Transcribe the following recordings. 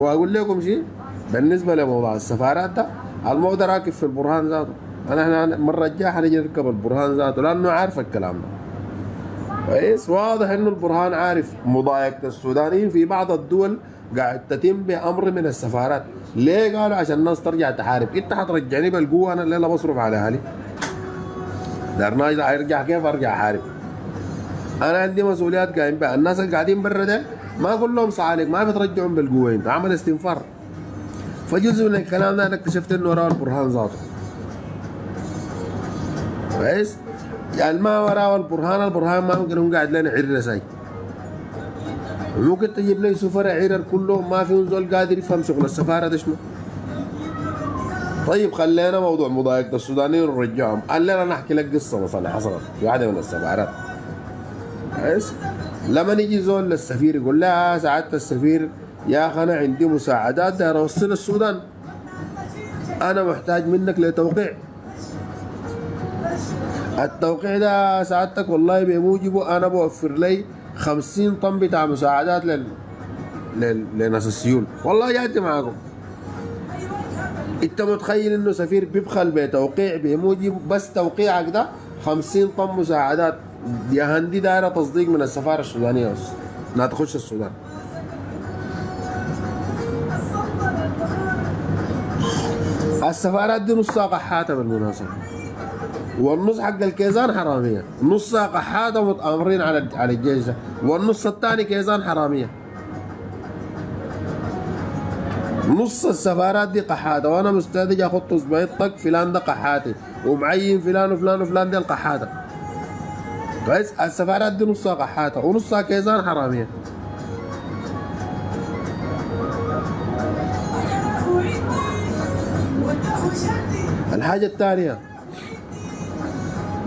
واقول لكم شيء بالنسبه لموضوع السفارات ده، الموضوع راكب في البرهان ذاته. انا المره الجايه حنجي نركب البرهان ذاته لانه عارف الكلام ده كويس. واضح انه البرهان عارف مضايقه السودانيين في بعض الدول قاعد تتم بامر من السفارات. ليه؟ قالوا عشان الناس ترجع تحارب. انت حترجعني بالقوه؟ انا الليله بصرف على اهلي، دارناج ارجع كيف ارجع احارب؟ انا عندي مسؤوليات قايم بها. الناس اللي قاعدين برا ده ما اقول لهم صعاليك، ما بترجعهم بالقوه، انت عمل استنفار. فجزء من الكلام ده انا اكتشفت انه وراه البرهان ذاته كويس. يعني ما وراه البرهان ما ممكن هم قاعد لنا عرة ساي. ممكن تجيب لي سفراء عرر كلهم ما فيهم زول قادر يفهم شغل السفاره ده شنو. طيب خلينا موضوع مضايقه السودانيين ونرجعهم. خلينا نحكي لك قصه مثلا حصلت في واحده من السفارات كويس. لما يجي زول للسفير يقول لها سعاده السفير يا اخي انا عندي مساعدات داير اوصل السودان، انا محتاج منك لتوقيع. التوقيع ده سعادتك والله بموجبه انا بوفر لي 50 طن بتاع مساعدات لناس السيول. والله جات معاكم. انت متخيل انه سفير بيبخل بتوقيع بموجب بس توقيعك ده 50 طن مساعدات؟ يا هندي دايره تصديق من السفاره السودانيه بس انها تخش السودان. السفارات دي نصها قحاته بالمناسبه، والنص حق الكيزان حراميه، نصها قحاته ومتآمرين على الجيش ده، والنص الثاني كيزان حراميه. نص السفارات دي قحاته، وانا مستعد اجي اخط اصبعي طق فلان ده قحاتي ومعين فلان وفلان وفلان دي القحاته كويس. السفارات دي نصها قحاته ونصها كيزان حراميه. الحاجه الثانيه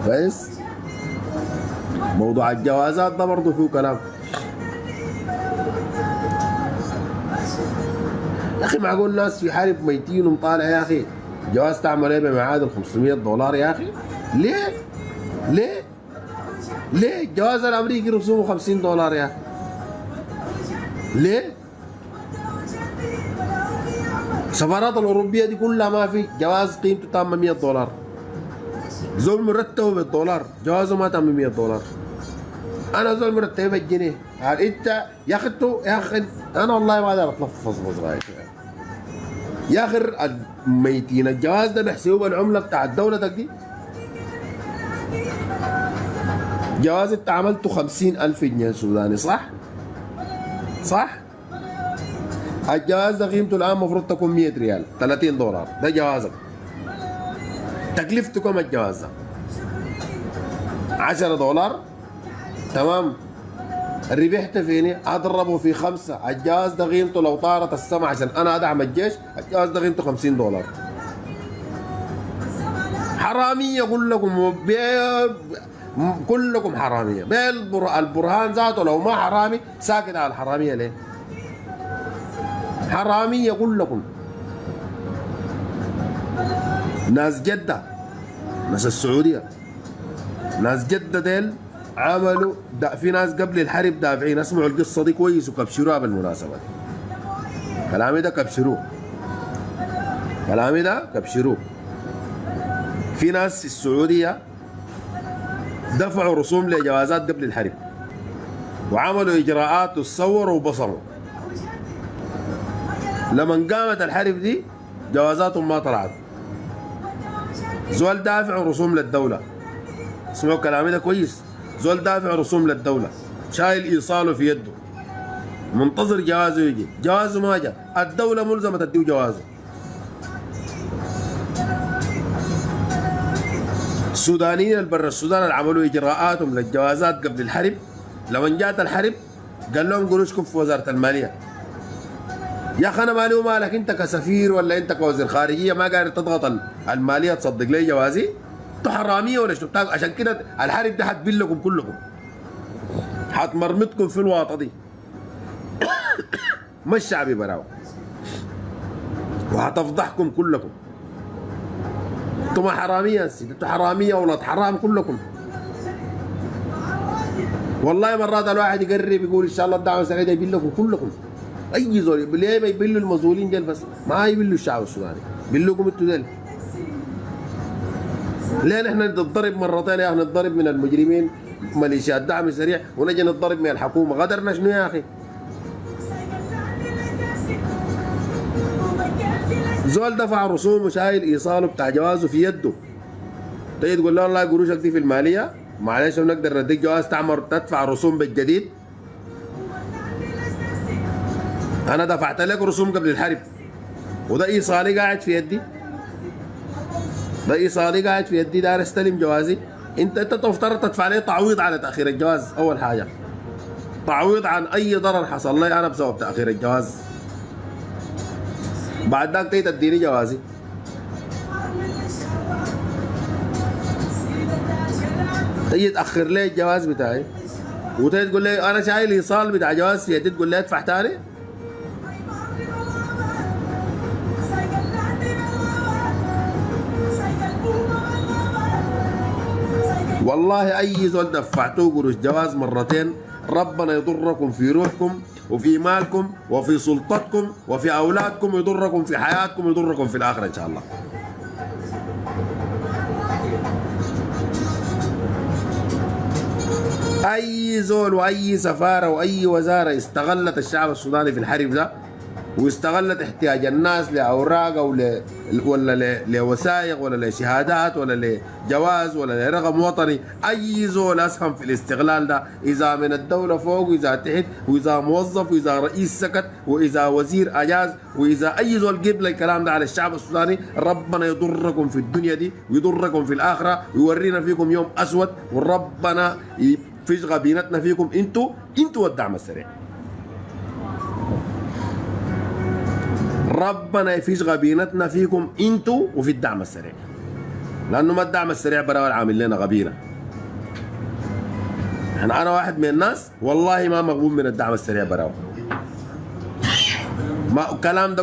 كويس، موضوع الجوازات ده برضه فيه كلام. يا اخي معقول ناس في حرب ميتين ومطالع يا اخي جواز تعمل ايه بمعادل $500 يا اخي؟ ليه؟ ليه؟ ليه؟ الجواز الامريكي رسومه $50 يا اخي. ليه؟ السفارات الاوروبيه دي كلها ما في جواز قيمته تم $100. زول مرتبه بالدولار جوازه ما تم $100. انا زول مرتبه بالجنيه. انت يا اخي يا اخي انا والله ما اقدر اتلفظ مصراي يا اخي. الميتين الجواز ده بيحسبوه بالعمله بتاع الدوله دي. جواز انت عملته 50,000 جنيه سوداني صح؟ صح؟ الجواز ده قيمته الان المفروض تكون 100 ريال $30. ده جوازك. تكلفته كم الجواز ده؟ $10. تمام. ربحت فيني اضربه في 5. الجواز ده قيمته لو طارت السما عشان انا ادعم الجيش الجواز ده قيمته $50. حراميه كلكم كلكم حراميه. البرهان ذاته لو ما حرامي ساكت على الحراميه ليه؟ حراميه كلكم. ناس جده، ناس السعوديه، ناس جده ديل عملوا في ناس قبل الحرب دافعين. اسمعوا القصه دي كويس وكبشروها بالمناسبه. كلامي ده كبشروه، كلامي ده كبشروه. في ناس في السعوديه دفعوا رسوم لجوازات قبل الحرب وعملوا اجراءات وتصوروا وبصموا. لما قامت الحرب دي جوازاتهم ما طلعت. زول دافع رسوم للدوله. اسمعوا كلامي ده كويس. زول دافع رسوم للدوله شايل ايصاله في يده منتظر جوازه يجي، جوازه ما جاء، الدوله ملزمه تديه جوازه. السودانيين اللي برا السودان اللي عملوا اجراءاتهم للجوازات قبل الحرب لما جات الحرب قال لهم قروشكم في وزاره الماليه. يا اخي انا مالي ومالك، انت كسفير ولا انت كوزير خارجيه ما قادر تضغط الماليه تصدق لي جوازي؟ انتوا حراميه ولا شنو؟ عشان كده الحرب ده حتبين لكم كلكم، حتمرمطكم في الواطه دي ما الشعبي براو، وحتفضحكم كلكم. انتوا ما حراميه يا سيدي، انتوا حراميه ولاد حرام كلكم. والله مرات الواحد يقرب يقول ان شاء الله الدعوه سعيده يبين لكم كلكم. اي زول ليه ما يبلوا المسؤولين ديل بس، ما يبلوا الشعب السوداني، بلوكم انتوا ديل. ليه نحن نتضرب مرتين يا اخي؟ نتضرب من المجرمين ميليشيات الدعم السريع ونجي نتضرب من الحكومه، غدرنا شنو يا اخي؟ زول دفع رسوم وشايل ايصاله بتاع جوازه في يده، تيجي تقول له والله قروشك دي في الماليه معلش بنقدر نديك جواز تعمر تدفع رسوم بالجديد. انا دفعت لك رسوم قبل الحرب وده ايصالي قاعد في يدي، ده ايصالي قاعد في يدي داير استلم جوازي. انت تفترض تدفع لي تعويض على تاخير الجواز، اول حاجه تعويض عن اي ضرر حصل لي انا بسبب تاخير الجواز. بعد ذاك تيجي تديني جوازي. تيجي تاخر لي الجواز بتاعي وتيجي تقول لي انا شايل ايصال بتاع جواز في يدي، تقول لي ادفع تاني. والله اي زول دفعتوه قروش جواز مرتين ربنا يضركم في روحكم وفي مالكم وفي سلطتكم وفي اولادكم، يضركم في حياتكم، يضركم في الاخره ان شاء الله. اي زول واي سفاره واي وزاره استغلت الشعب السوداني في الحرب ده واستغلت احتياج الناس لاوراق او ولا لوثائق ولا لشهادات ولا لجواز ولا لرقم وطني، اي زول اسهم في الاستغلال ده، اذا من الدوله فوق واذا تحت واذا موظف واذا رئيس سكت واذا وزير اجاز واذا اي زول قبل الكلام ده على الشعب السوداني، ربنا يضركم في الدنيا دي ويضركم في الاخره، ويورينا فيكم يوم اسود، وربنا يفشغ بينتنا فيكم انتوا والدعم السريع. ربنا يفيش غبينتنا فيكم انتوا وفي الدعم السريع، لانه ما الدعم السريع براو عامل لنا غبينه. انا واحد من الناس والله ما مغبون من الدعم السريع براو. ما الكلام ده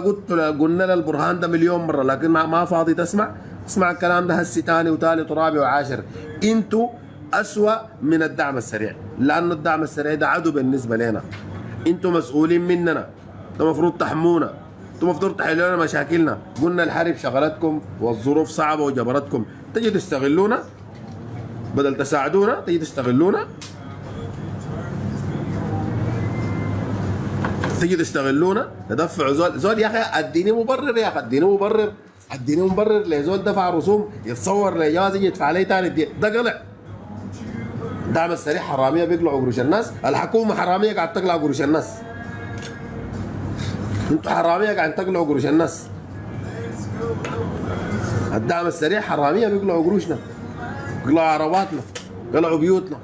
قلنا للبرهان ده مليون مره، لكن ما فاضي تسمع. اسمع الكلام ده هسي ثاني وثالث ورابع وعاشر. انتوا اسوأ من الدعم السريع، لانه الدعم السريع ده عدو بالنسبه لنا. انتوا مسؤولين مننا، انتوا المفروض تحمونا، انتوا المفروض تحلوا لنا مشاكلنا. قلنا الحرب شغلتكم والظروف صعبه وجبرتكم، تجي تستغلونا بدل تساعدونا، تجي تستغلونا، تجي تستغلونا تدفعوا زول. يا اخي اديني مبرر، يا اخي اديني مبرر لزول دفع رسوم يتصور لجواز يجي يدفع عليه ثاني. ده قلع. الدعم السريع حراميه بيقلعوا قروش الناس، الحكومه حراميه قاعد تقلع قروش الناس، انتوا حراميه قاعد تقلعوا قروش الناس. الدعم السريع حراميه بيقلعوا قروشنا، بيقلعوا عرباتنا، بيقلعوا بيوتنا.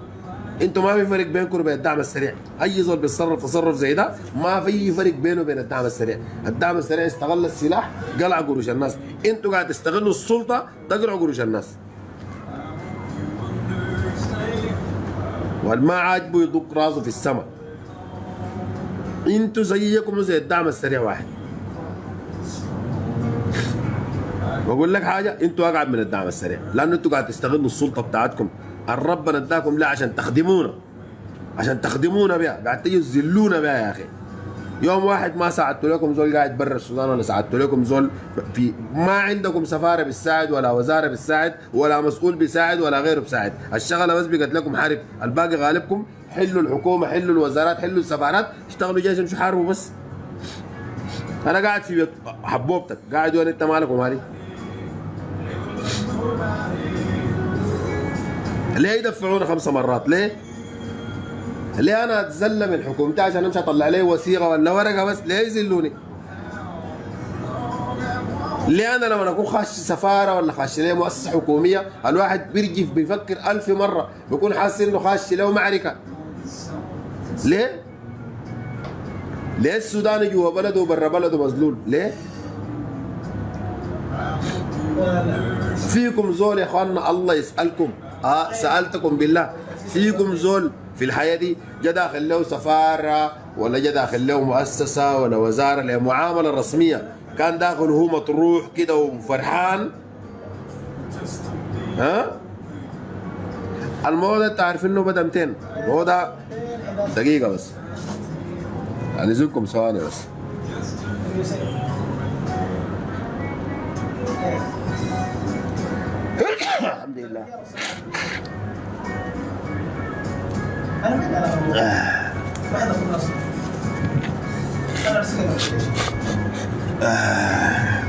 انتوا ما في فرق بينكم وبين الدعم السريع. اي زول بيتصرف تصرف زي ده ما في فرق بينه وبين الدعم السريع. الدعم السريع استغل السلاح قلع قروش الناس، انتوا قاعد تستغلوا السلطه تقلعوا قروش الناس. والما عاجبه يدق راسه في السماء. انتوا زيكم زي الدعم السريع واحد. بقول لك حاجه، انتوا اقعد من الدعم السريع، لانه انتوا قاعد تستغلوا السلطه بتاعتكم. ربنا اداكم لا عشان تخدمونا بها، قاعد تيجوا تذلونا بها يا اخي. يوم واحد ما ساعدتوا لكم زول قاعد برا السودان، ولا ساعدتوا لكم زول في ما عندكم سفاره بتساعد ولا وزاره بتساعد ولا مسؤول بيساعد ولا غيره بيساعد، الشغله بس بقت لكم حرب، الباقي غالبكم. حلوا الحكومه، حلوا الوزارات، حلوا السفارات، اشتغلوا جيش امشوا حاربوا بس. انا قاعد في بيت حبوبتك، قاعد وين انت مالك ومالي؟ ليه يدفعونا 5 مرات؟ ليه انا اتذل من حكومتي عشان امشي اطلع لي وثيقه ولا ورقه بس؟ ليه يذلوني؟ ليه انا لما اكون خاش سفاره ولا خاش لي مؤسسه حكوميه الواحد بيرجف بيفكر 1000 مره، بيكون حاسس انه خاش له معركه؟ ليه السوداني جوا بلده وبرا بلده مذلول؟ ليه؟ فيكم زول يا اخواننا الله يسالكم، سالتكم بالله، فيكم زول في الحياه دي جا داخل له سفاره ولا جا داخل له مؤسسه ولا وزاره لمعامله رسميه كان داخل هو مطروح كده وفرحان؟ الموضوع ده انت عارف انه بدا 200. الموضوع ده دقيقه بس، هنزلكم ثواني بس. الحمد لله. انا ما عندك اصلا. انا ارسلك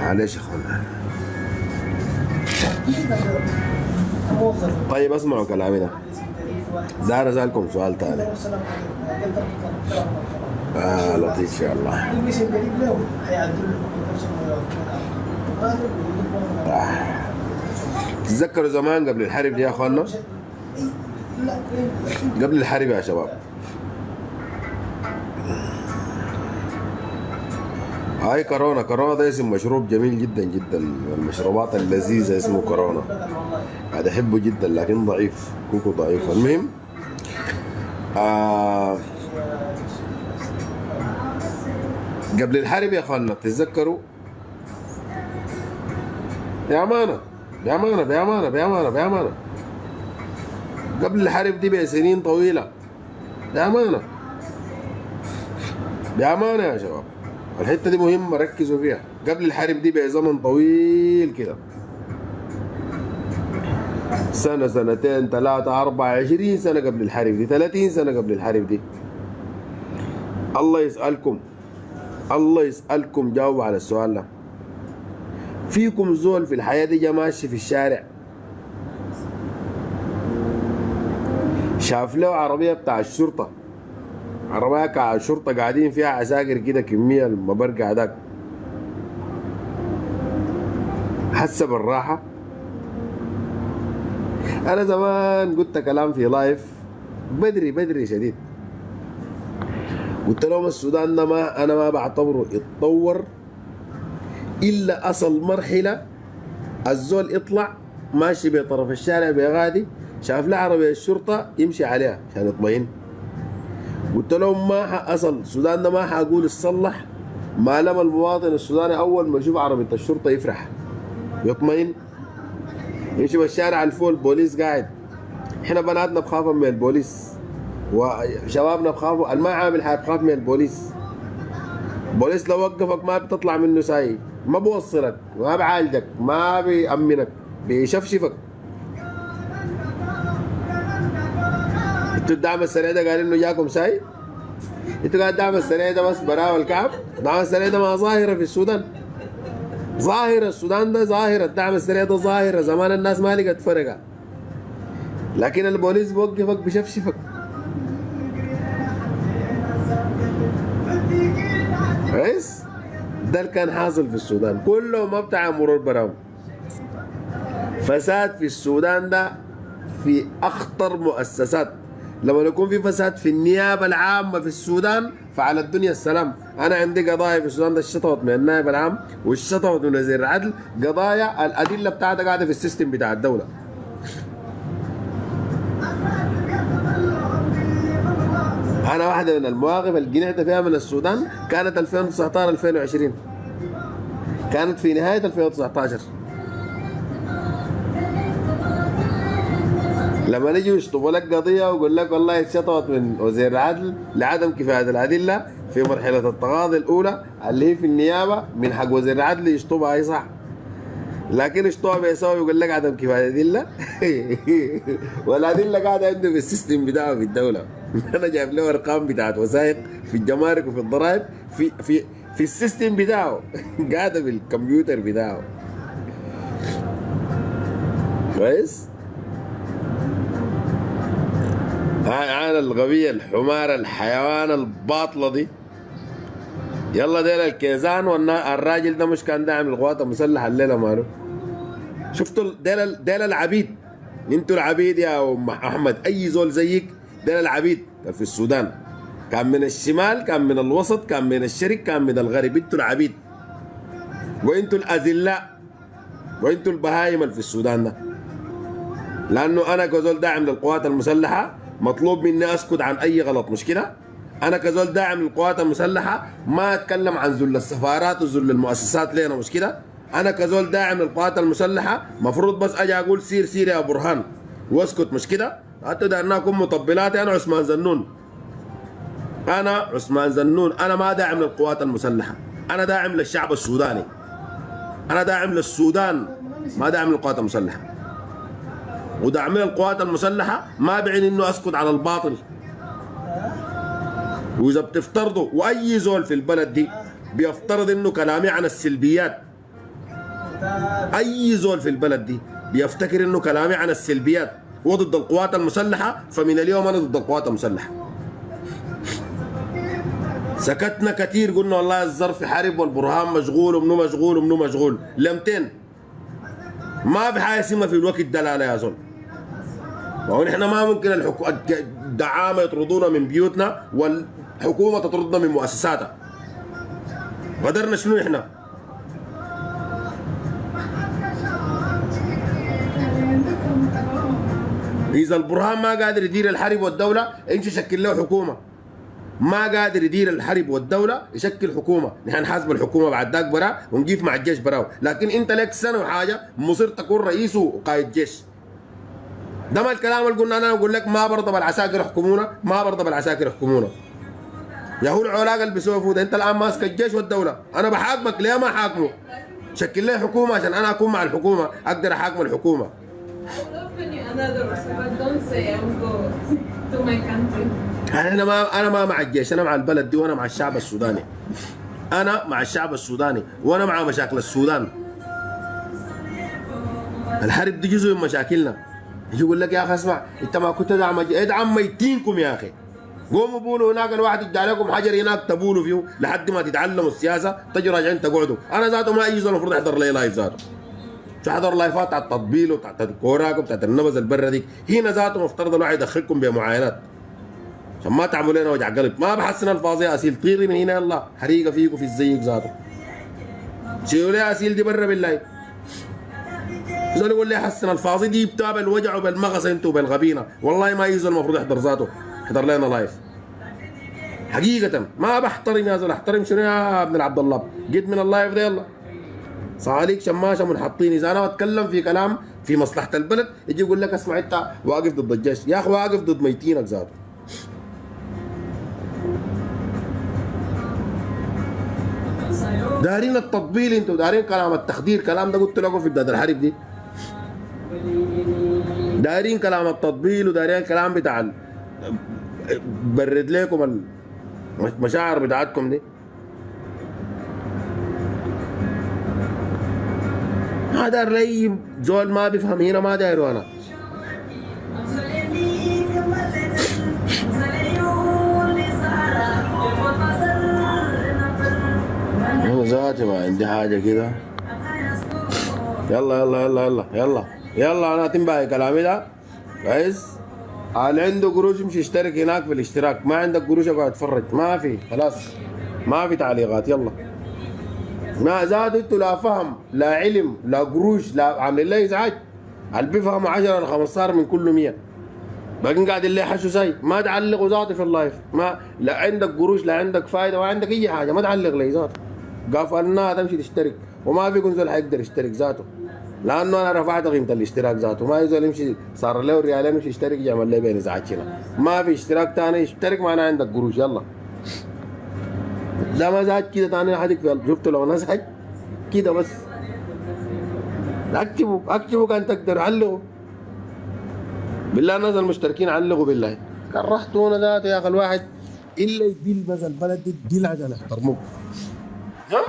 معلش يا اخوانا. طيب اسمعوا كلامي ده. داير اسالكم سؤال تاني. لطيف يا الله. تتذكروا زمان قبل الحرب دي يا اخوانا؟ قبل الحرب يا شباب، هاي كورونا. كورونا ده اسم مشروب جميل جدا جدا، من المشروبات اللذيذة اسمه كورونا. هذا احبه جدا لكن ضعيف، كوكو ضعيف. المهم قبل الحرب يا اخوانا تتذكروا؟ بأمانة بأمانة بأمانة بأمانة بأمانة قبل الحرب دي بسنين طويلة، بأمانة بأمانة يا شباب، الحتة دي مهمة ركزوا فيها. قبل الحرب دي بزمن طويل كده، سنة سنتين ثلاثة أربعة 20 سنة قبل الحرب دي، 30 سنة قبل الحرب دي. الله يسألكم، الله يسألكم جاوبوا على السؤال ده. فيكم زول في الحياة دي جا ماشي في الشارع شاف له عربية بتاع الشرطة، عربية بتاع الشرطة قاعدين فيها عساكر كده كمية المبرقع داك، حس بالراحة؟ أنا زمان قلت كلام في لايف بدري شديد، قلت لهم السودان ده ما أنا ما بعتبره يتطور إلا أصل مرحلة الزول يطلع ماشي بطرف الشارع بغادي شاف له عربية الشرطة يمشي عليها عشان يطمئن. قلت لهم ما أصل السودان ده ما حقول يتصلح ما لما المواطن السوداني أول ما يشوف عربية الشرطة يفرح يطمئن، يمشي بالشارع الفول البوليس قاعد. احنا بناتنا بخافوا من البوليس وشبابنا بخافوا، ما عامل حاجة بخاف من البوليس. البوليس لو وقفك ما بتطلع منه ساي، ما بوصلك، ما بعالجك، ما بيأمنك، بيشفشفك. انتوا الدعم السريع ده قال انه جاكم ساي؟ انتوا قاعد الدعم السريع ده بس براء الكعب؟ الدعم السريع ده ما ظاهرة في السودان، ظاهرة. السودان ده ظاهرة، الدعم السريع ده ظاهرة. زمان الناس ما لقت فرقة، لكن البوليس بيوقفك بشفشفك. كويس؟ ده اللي كان حاصل في السودان كله، ما بتاع مرور براهم. فساد في السودان ده في اخطر مؤسسات. لما يكون في فساد في النيابه العامه في السودان فعلى الدنيا السلام. انا عندي قضايا في السودان ده الشطوت من النائب العام والشطوت من وزير العدل، قضايا الادله بتاعتها قاعده في السيستم بتاع الدوله. انا واحده من المواقف اللي جنحت فيها من السودان كانت 2019 2020، كانت في نهايه 2019 لما نجي يشطبوا لك قضيه ويقول لك والله اتشطبت من وزير العدل لعدم كفايه الادله في مرحله التقاضي الاولى اللي هي في النيابه، من حق وزير العدل يشطبها اي صح، لكن اشطبها بيساوي يقول لك عدم كفايه ادله. والادله قاعده عنده في السيستم بتاعه في الدوله. انا جايب له ارقام بتاعت وثائق في الجمارك وفي الضرائب في السيستم بتاعه. قاعده بالكمبيوتر بتاعه. كويس؟ هاي انا الغبية الحمارة الحيوان الباطلة دي. يلا ديل الكيزان والراجل ده مش كان داعم القوات المسلحة الليلة ماله؟ شفتوا ديل العبيد. انتوا العبيد يا ام احمد، اي زول زيك ديل العبيد في السودان، كان من الشمال كان من الوسط كان من الشرق كان من الغرب، انتوا العبيد وانتوا الاذلاء وانتوا البهايم في السودان ده. لانه انا كزول داعم للقوات المسلحة مطلوب مني اسكت عن اي غلط، مش كده؟ انا كزول داعم للقوات المسلحة ما اتكلم عن ذل السفارات وذل المؤسسات لينا، مش كده؟ انا كزول داعم للقوات المسلحة مفروض بس اجي اقول سير يا برهان واسكت، مش كده؟ حتى دارنا اكون مطبلاتي. انا عثمان زنون، انا عثمان زنون، انا ما داعم للقوات المسلحة، انا داعم للشعب السوداني، انا داعم للسودان، ما داعم للقوات المسلحه. ودعم للقوات المسلحه ما بيعني انه اسكت على الباطل. واذا بتفترضوا، واي زول في البلد دي بيفترض انه كلامي عن السلبيات، اي زول في البلد دي بيفتكر انه كلامي عن السلبيات هو ضد القوات المسلحه، فمن اليوم انا ضد القوات المسلحه. سكتنا كثير، قلنا والله الظرف حرب والبرهان مشغول ومنو مشغول ومنو مشغول، لمتين ما في حاجه اسمها في الوقت دلاله يا زول. ونحن ما ممكن الدعامه يطردونا من بيوتنا والحكومه تطردنا من مؤسساتها. قدرنا شنو احنا؟ اذا البرهان ما قادر يدير الحرب والدوله، امشي شكل له حكومه. ما قادر يدير الحرب والدوله، يشكل حكومه، نحن نحاسب الحكومه بعد ذاك برا ونجيف مع الجيش براو. لكن انت لك سنه وحاجه مصير تكون رئيس وقائد جيش. ده ما الكلام اللي قلنا. انا اقول لك ما برضى بالعساكر يحكمونا، ما برضى بالعساكر يحكمونا. يا هو العلاقه اللي بيسووا ده، انت الان ماسك الجيش والدوله، انا بحاكمك ليه ما حاكمه؟ شكل لي حكومه عشان انا اكون مع الحكومه، اقدر احاكم الحكومه. انا ما مع الجيش، انا مع البلد دي وانا مع الشعب السوداني. انا مع الشعب السوداني وانا مع مشاكل السودان. الحرب دي جزء من مشاكلنا. يجي يقول لك يا اخي اسمع، انت ما كنت ادعم ميتينكم يا اخي. قوموا بولوا هناك، الواحد يدي عليكم حجر هناك تبولوا فيه لحد ما تتعلموا السياسه، تجوا راجعين تقعدوا. انا ذاته ما اي زول المفروض يحضر لي لايف ذاته. شو حضر لايفات بتاعت التطبيل وبتاعت الكوراك وبتاعت النبذ البره ديك، هنا ذاته مفترض الواحد يدخلكم بمعاينات عشان ما تعملوا لنا وجع قلب. ما بحسن الفاظ يا اسيل، طيري من هنا يلا حريقه فيكم في الزيك ذاته. شيلوا لي اسيل دي برا بالله. زول يقول لي حسن الفاظ دي بتابع الوجع وبالمغص انتوا وبالغبينه، والله ما يزول المفروض يحضر ذاته، يحضر لنا لايف. حقيقة ما بحترم يا زول، احترم شنو يا ابن عبد الله؟ جيت من اللايف ده يلا صاليك شماشه منحطين. اذا انا بتكلم في كلام في مصلحة البلد يجي يقول لك اسمع انت واقف ضد الجيش، يا اخي واقف ضد ميتينك ذاته. دارين التطبيل انتوا، دارين كلام التخدير، كلام ده قلت لكم في بداية الحرب دي. دارين كلام التطبيل ودارين الكلام بتاع برد لكم المشاعر بتاعتكم دي. ما دار لي زول ما بيفهم هنا، ما دايره انا. انا ذاتي ما عندي حاجه كده. يلا يلا يلا يلا يلا يلا انا تنبهي كلامي ده كويس. اللي عنده قروش يمشي يشترك هناك في الاشتراك، ما عندك قروش اقعد اتفرج، ما في خلاص، ما في تعليقات. يلا ما زادوا انتوا لا فهم لا علم لا قروش لا عاملين لي ازعاج. اللي بيفهموا 10 ل 15 من كل 100 باقيين قاعدين لي حشوا زي ما تعلقوا ذاتي في اللايف. ما لا عندك قروش لا عندك فايده ولا عندك اي حاجه، ما تعلق لي ذاته. قفلناها تمشي تشترك، وما في زول حيقدر يشترك ذاته لانه انا رفعت قيمه الاشتراك ذاته. ما يزول يمشي صار له ريالين يمشي يشترك يعمل لي بين ازعاج هنا. ما في اشتراك ثاني يشترك معناه عندك قروش. يلا ده مزاج كده ثاني حدك في شفته لو نزحج كده بس اكتبوا كان تقدر علقوا بالله. الناس المشتركين علقوا بالله. كرهتونا ذاته يا اخي الواحد الا يديل بس البلد دي تديل عشان يحترموك. ها؟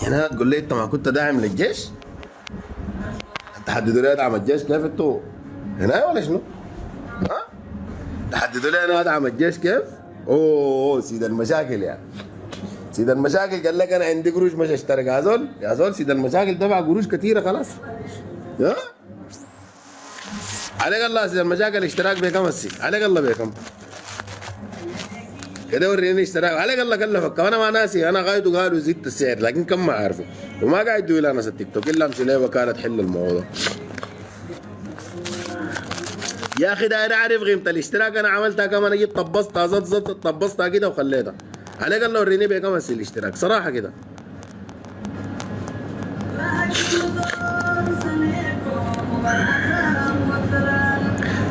هنا تقول لي انت ما كنت داعم للجيش؟ تحددوا لي ادعم الجيش كيف انتوا؟ هنا ولا شنو؟ ها؟ تحددوا لي انا ادعم الجيش كيف؟ اوه سيد المشاكل يعني. سيد المشاكل قال لك انا عندي قروش مش اشترك. يا زول يا زول سيد المشاكل دفع قروش كثيره خلاص. ها؟ عليك الله سيد المشاكل اشتراك بكم هسي؟ عليك الله بكم؟ كده وريني اشتراك عليك الله كلفك. وانا ما ناسي، انا قايد قالوا زدت السعر لكن كم ما عارفه، وما قاعد يدوا لي ناس التيك توك الا امشي ليه وكاله تحل الموضوع. يا اخي داير اعرف قيمه الاشتراك. انا عملتها كم، انا جيت طبستها زت طبستها كده وخليتها. عليك الله وريني بكم هسي الاشتراك صراحه كده.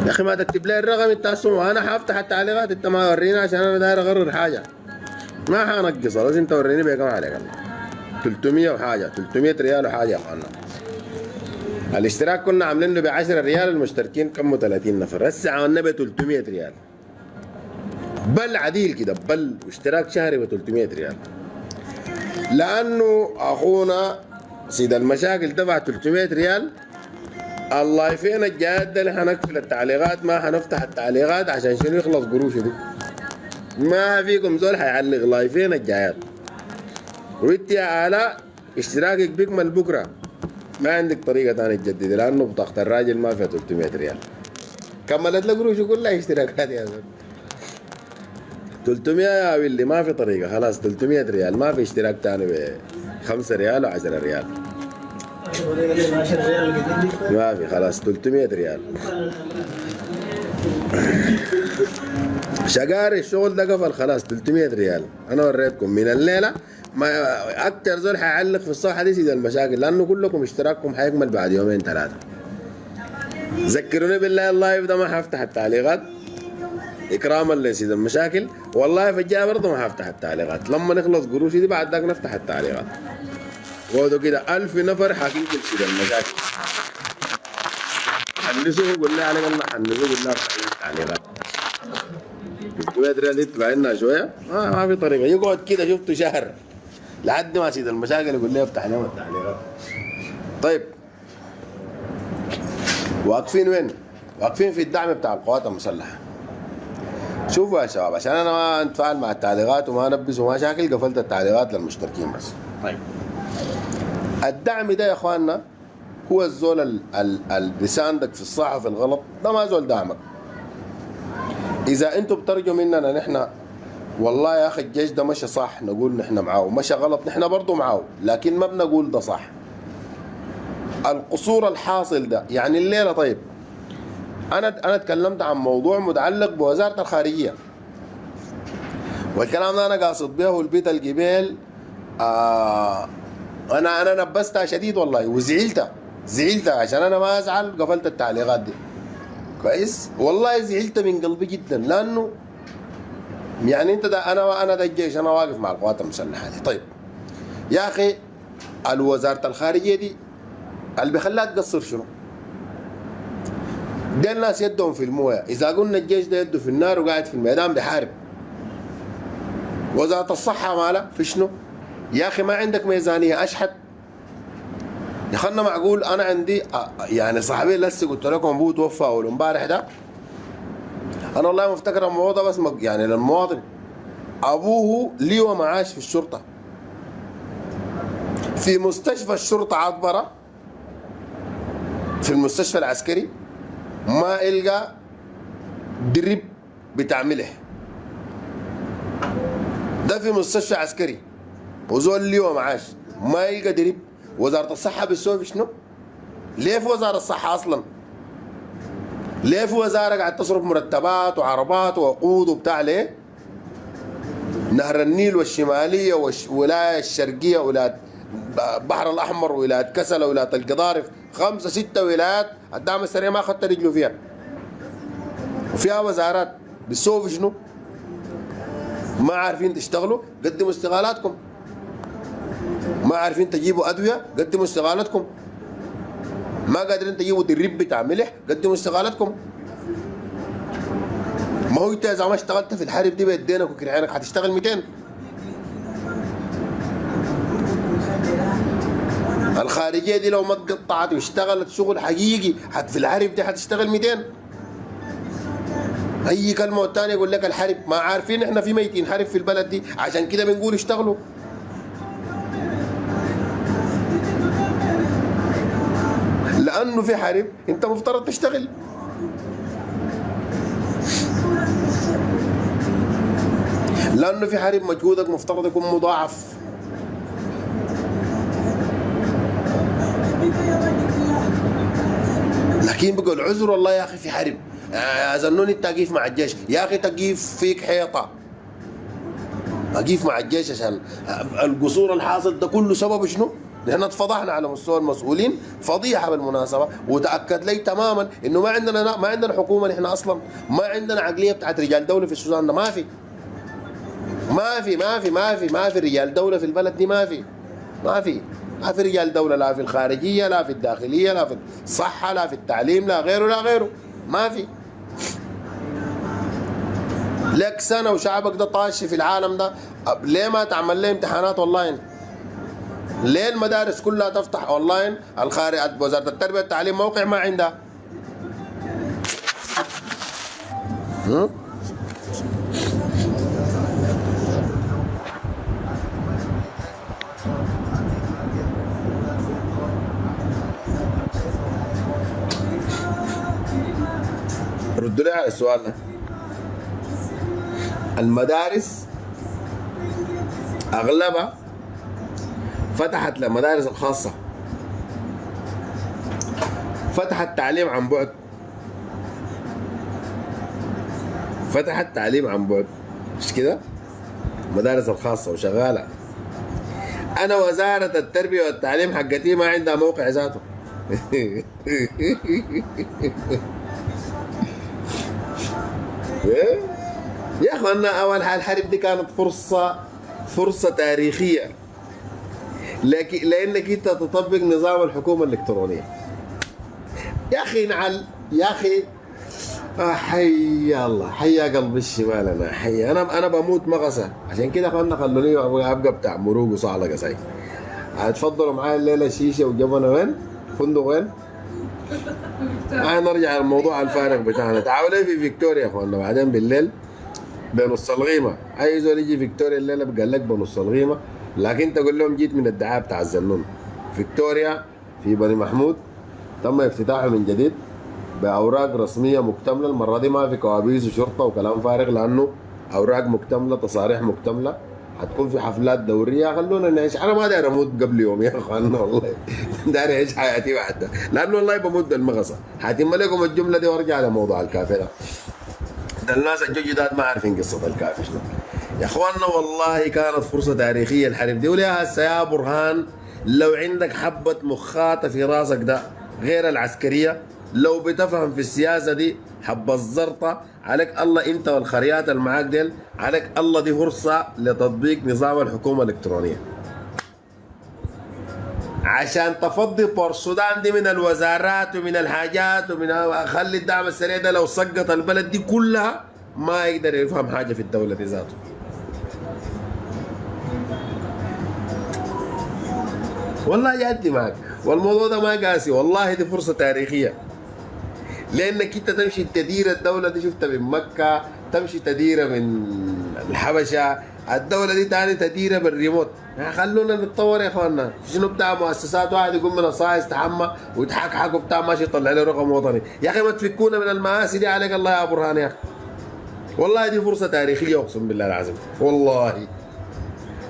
يا اخي ما تكتب لي الرقم انت اسمه، انا حافتح التعليقات انت ما ورينا عشان انا داير اغرر حاجه. ما حنقصها، بس انت وريني بكم عليك الله. 300 وحاجه، 300 ريال وحاجه يا اخوانا. الاشتراك كنا عاملينه ب 10 ريال، المشتركين كموا 30 نفر، هسه عملنا ب 300 ريال. بل عديل كده، بل اشتراك شهري ب 300 ريال. لانه اخونا سيد المشاكل دفع 300 ريال. الله فين الجهات ده اللي حنقفل التعليقات، ما حنفتح التعليقات عشان شنو يخلص قروشه دي. ما فيكم زول حيعلق لايفين الجايات. وانت يا آلاء اشتراكك بيكمل بكره، ما عندك طريقه ثانيه تجددي لانه بطاقه الراجل ما فيها 300 ريال. كملت لك قروشه كلها اشتراكات يا زول. 300 يا ويلي ما في طريقه، خلاص 300 ريال ما في اشتراك ثاني ب 5 ريال و10 ريال. ما في، خلاص 300 ريال. شقاري الشغل ده قفل خلاص 300 ريال. انا وريتكم من الليله ما اكتر زول حيعلق في الصفحه دي سيد المشاكل، لانه كلكم اشتراككم حيكمل بعد يومين ثلاثه. ذكروني بالله اللايف ده ما حفتح التعليقات اكراما لسيد المشاكل، والله في الجايه برضه ما حفتح التعليقات، لما نخلص قروشي دي بعد ذاك نفتح التعليقات. قعدوا كده 1000 نفر حاكين كل سيد المشاكل. حنسوه قلنا عليك الله، حنسوه قلنا التعليقات. 300 ريال دي تطلع لنا شويه، ما في طريقه. يقعد كده شفته شهر لحد ما سيد المشاكل يقول لي افتح لهم التعليقات. طيب واقفين وين؟ واقفين في الدعم بتاع القوات المسلحه. شوفوا يا شباب، عشان انا ما اتفاعل مع التعليقات وما انبس وما شاكل، قفلت التعليقات للمشتركين بس. طيب الدعم ده يا اخواننا هو الزول اللي بيساندك في الصح وفي الغلط، ده ما زول دعمك. اذا انتم بترجوا مننا نحن والله يا اخي الجيش ده مشى صح نقول نحن معاه، مشى غلط نحن برضه معاه، لكن ما بنقول ده صح. القصور الحاصل ده يعني الليله. طيب انا اتكلمت عن موضوع متعلق بوزاره الخارجيه، والكلام ده انا قاصد به البيت الجبال. انا نبستها شديد والله وزعلت عشان انا ما ازعل قفلت التعليقات دي كويس. والله زعلت من قلبي جدا، لانه يعني انت ده انا ده الجيش، انا واقف مع القوات المسلحه دي. طيب يا اخي الوزاره الخارجيه دي اللي بيخليها تقصر شنو؟ ده الناس يدهم في المويه، اذا قلنا الجيش ده يده في النار وقاعد في الميدان بيحارب. وزاره الصحه مالها في شنو؟ يا اخي ما عندك ميزانيه اشحت يا اخوانا. معقول انا عندي يعني صاحبي لسه قلت لكم ابوه توفى اول امبارح ده، انا والله ما افتكر الموضوع ده، بس يعني للمواطن ابوه ليه معاش في الشرطه، في مستشفى الشرطه عطبره، في المستشفى العسكري ما القى درب بتاع ملح. ده في مستشفى عسكري وزول ليه معاش ما يلقى درب. وزاره الصحه بتسوي شنو؟ ليه في وزاره الصحه اصلا؟ ليه في وزاره قاعد تصرف مرتبات وعربات ووقود وبتاع؟ ليه؟ نهر النيل والشماليه والولايه الشرقيه، ولايه البحر الاحمر، ولايه كسله، ولايه القضارف، 5 6 ولايات الدعم السريع ما اخذت رجله فيها. وفيها وزارات بتسووا شنو؟ ما عارفين تشتغلوا؟ قدموا استقالاتكم. ما عارفين تجيبوا ادويه؟ قدموا استقالتكم. ما قادرين تجيبوا درب بتاع ملح؟ قدموا استقالتكم. ما هو انت اذا ما اشتغلت في الحرب دي بيدينك وكرعينك هتشتغل 200. الخارجيه دي لو ما اتقطعت واشتغلت شغل حقيقي في الحرب دي هتشتغل 200. اي كلمه والتانيه يقول لك الحرب، ما عارفين احنا في ميتين حرب في البلد دي، عشان كده بنقول اشتغلوا. لانه في حرب انت مفترض تشتغل. لانه في حرب مجهودك مفترض يكون مضاعف. لكن بقى العذر والله يا اخي في حرب، اظنوني التقيف مع الجيش. يا اخي تقيف فيك حيطه، اقيف مع الجيش عشان القصور الحاصل ده كله سبب شنو؟ نحن اتفضحنا على مستوى المسؤولين فضيحه بالمناسبه، وتاكد لي تماما انه ما عندنا حكومه. نحن اصلا ما عندنا عقليه بتاعت رجال دوله في السودان ده، ما في. ما في رجال دولة في البلد دي، ما في رجال دولة، لا في الخارجية لا في الداخلية لا في الصحة لا في التعليم لا غيره، ما في. لك سنة وشعبك ده طاش في العالم ده، ليه ما تعمل ليه امتحانات اونلاين؟ ليه المدارس كلها تفتح اونلاين؟ وزارة التربية والتعليم موقع ما عندها. ردوا لي على السؤال ده. المدارس اغلبها فتحت للمدارس الخاصة، فتحت تعليم عن بعد، مش كده؟ المدارس الخاصة وشغالة. أنا وزارة التربية والتعليم حقتي ما عندها موقع ذاته. يا اخوانا اول حال الحرب دي كانت فرصه تاريخيه لانك انت تطبق نظام الحكومه الالكترونيه. يا اخي نعل يا اخي، حي الله، حي قلب الشمال، انا حي انا بموت مغصه. عشان كده اخوانا خلوني ابقى بتاع مروق وصعلقه ساي. هتفضلوا معايا الليله شيشه وجبنه وين؟ فندق وين؟ نرجع للموضوع الفارغ بتاعنا. تعالوا في فيكتوريا يا اخوانا، بعدين بالليل بنص الغيمه، اي زول يجي فيكتوريا الليله بقال لك بنص الغيمه، لكن تقول لهم جيت من الدعايه بتاع الزنون. فيكتوريا في بني محمود تم افتتاحه من جديد باوراق رسميه مكتمله، المره دي ما في كوابيس وشرطه وكلام فارغ، لانه اوراق مكتمله، تصاريح مكتمله، حتكون في حفلات دوريه. خلونا نعيش، انا ما داير اموت قبل يوم يا اخوانا والله، داير اعيش حياتي بعد، لانه والله بموت بالمغصه. حاتم لكم الجمله دي وارجع لموضوع الكافي ده الناس الجداد ما عارفين قصه الكافي شنو. يا اخوانا والله كانت فرصه تاريخيه الحرب دي، وليها هسه يا برهان لو عندك حبه مخاطه في راسك ده غير العسكريه، لو بتفهم في السياسه دي حب الزرطه، عليك الله انت والخريات اللي معاك ديل، عليك الله دي فرصه لتطبيق نظام الحكومه الالكترونيه عشان تفضي بور السودان دي من الوزارات ومن الحاجات ومن خلي الدعم السريع ده لو سقط البلد دي كلها ما يقدر يفهم حاجه في الدوله دي ذاته. والله جدي معك، والموضوع ده ما قاسي، والله دي فرصه تاريخيه، لانك انت تمشي تدير الدوله دي، شفتها من مكه، تمشي تديرها من الحبشه، الدوله دي تاني تديرها بالريموت. خلونا نتطور يا اخوانا. شنو بتاع مؤسسات واحد يقوم من الصاع يستحمى ويتحكحك وبتاع ماشي يطلع له رقم وطني. يا اخي ما تفكونا من المآسي دي، عليك الله يا برهان يا اخي. والله دي فرصه تاريخيه اقسم بالله العظيم، والله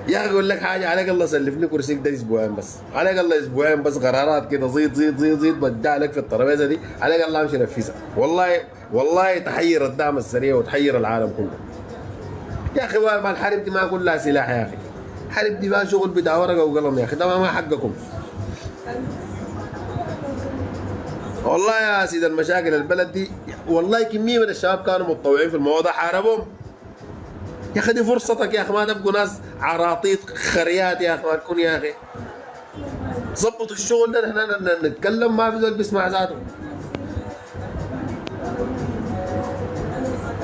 يا اخي اقول لك حاجه، عليك الله سلفني كرسيك ده اسبوعين بس، عليك الله اسبوعين بس، قرارات كده زيد بدع لك في الترابيزه دي، عليك الله امشي نفذها. والله تحير الدعم السريع وتحير العالم كله يا اخي. ما الحرب دي ما كلها سلاح يا اخي، الحرب دي بقى شغل بتاع ورقه وقلم يا اخي، ده ما حقكم. والله يا سيد المشاكل البلد دي، والله كميه من الشباب كانوا متطوعين في الموضوع ده حاربهم يا اخي. دي فرصتك يا اخي، ما تبقوا ناس عراطيط خريات يا اخي، ما تكون يا اخي ظبطوا الشغل ده. نحن نتكلم ما في زول بيسمع ذاته،